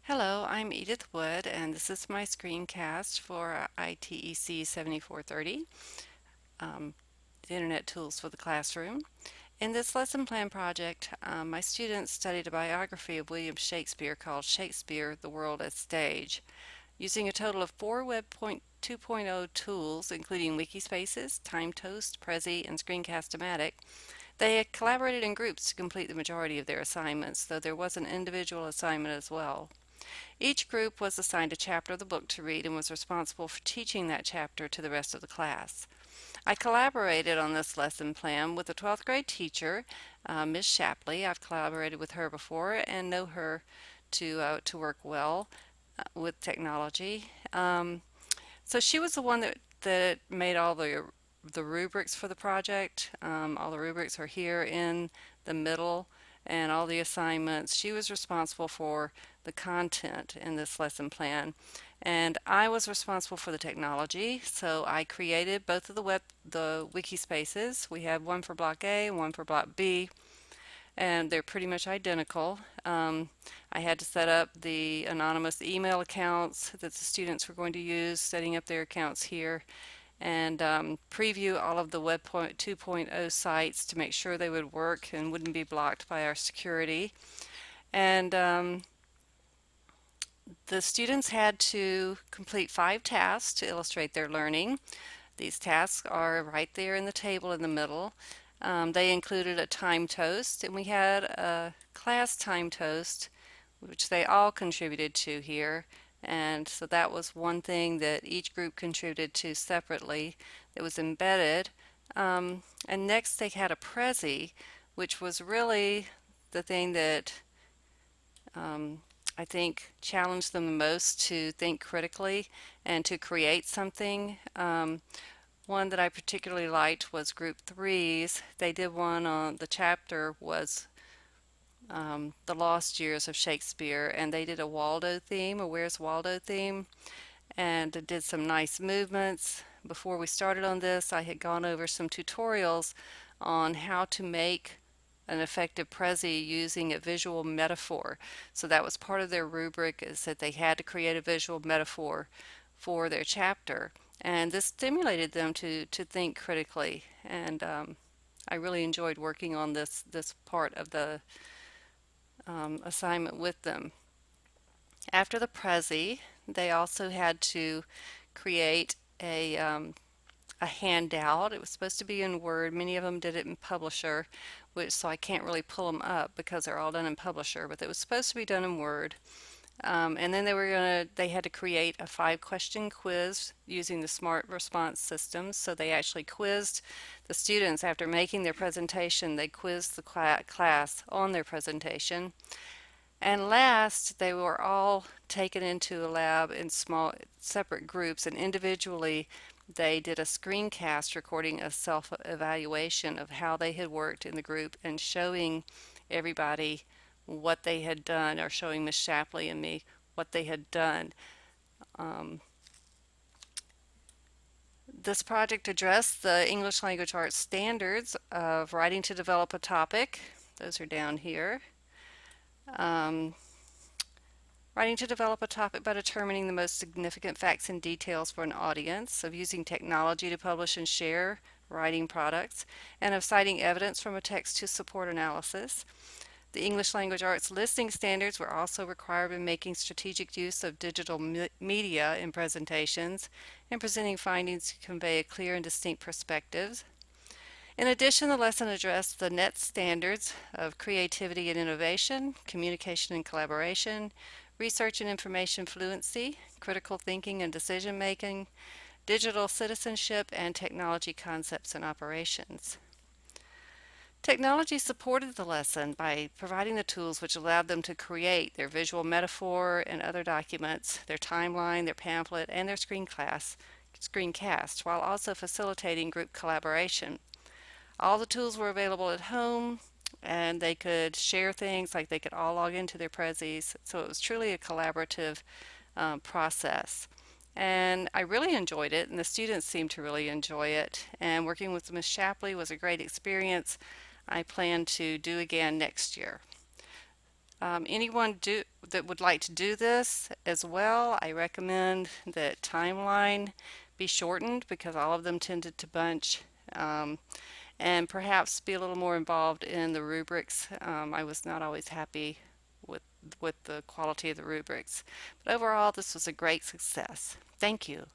Hello, I'm Edith Wood, and this is my screencast for ITEC 7430, um, the Internet Tools for the Classroom. In this lesson plan project, my students studied a biography of William Shakespeare called Shakespeare, the World as Stage. Using a total of four Web 2.0 tools, including Wikispaces, TimeToast, Prezi, and Screencast-O-Matic, they had collaborated in groups to complete the majority of their assignments, though there was an individual assignment as well. Each group was assigned a chapter of the book to read and was responsible for teaching that chapter to the rest of the class. I collaborated on this lesson plan with a 12th grade teacher, Ms. Shapley. I've collaborated with her before and know her to work well with technology. So she was the one that made all the rubrics for the project. All the rubrics are here in the middle, and all the assignments. She was responsible for the content in this lesson plan, and I was responsible for the technology. So I created both of the wiki spaces. We have one for block A and one for block B, and they're pretty much identical. I had to set up the anonymous email accounts that the students were going to use, setting up their accounts here, and preview all of the Web 2.0 sites to make sure they would work and wouldn't be blocked by our security. And the students had to complete 5 tasks to illustrate their learning. These tasks are right there in the table in the middle. They included a time toast, and we had a class time toast, which they all contributed to here. And so that was one thing that each group contributed to separately that was embedded. And next they had a Prezi, which was really the thing that I think challenged them the most to think critically and to create something. One that I particularly liked was Group Threes. They did one on the chapter was the lost years of Shakespeare, and they did a Waldo theme, a Where's Waldo theme, and did some nice movements. Before we started on this, I had gone over some tutorials on how to make an effective Prezi using a visual metaphor. So that was part of their rubric, is that they had to create a visual metaphor for their chapter. And this stimulated them to think critically. And I really enjoyed working on this part of the assignment with them. After the Prezi, they also had to create a handout. It was supposed to be in Word. Many of them did it in Publisher, so I can't really pull them up because they're all done in Publisher, but it was supposed to be done in Word. And then they had to create a 5-question quiz using the smart response systems. So they actually quizzed the students after making their presentation. They quizzed the class on their presentation. And last, they were all taken into a lab in small separate groups, and individually they did a screencast recording a self-evaluation of how they had worked in the group and showing everybody what they had done, or showing Miss Shapley and me what they had done. This project addressed the English Language Arts standards of writing to develop a topic. Those are down here. Writing to develop a topic by determining the most significant facts and details for an audience, of using technology to publish and share writing products, and of citing evidence from a text to support analysis. The English Language Arts listening standards were also required in making strategic use of digital media in presentations and presenting findings to convey a clear and distinct perspective. In addition, the lesson addressed the NET standards of creativity and innovation, communication and collaboration, research and information fluency, critical thinking and decision making, digital citizenship, and technology concepts and operations. Technology supported the lesson by providing the tools which allowed them to create their visual metaphor and other documents, their timeline, their pamphlet, and their screencast, while also facilitating group collaboration. All the tools were available at home, and they could share things, like they could all log into their Prezis. So it was truly a collaborative process. And I really enjoyed it, and the students seemed to really enjoy it. And working with Ms. Shapley was a great experience. I plan to do again next year. Anyone that would like to do this as well, I recommend that timeline be shortened because all of them tended to bunch. And perhaps be a little more involved in the rubrics. I was not always happy with with the quality of the rubrics. But overall, this was a great success. Thank you.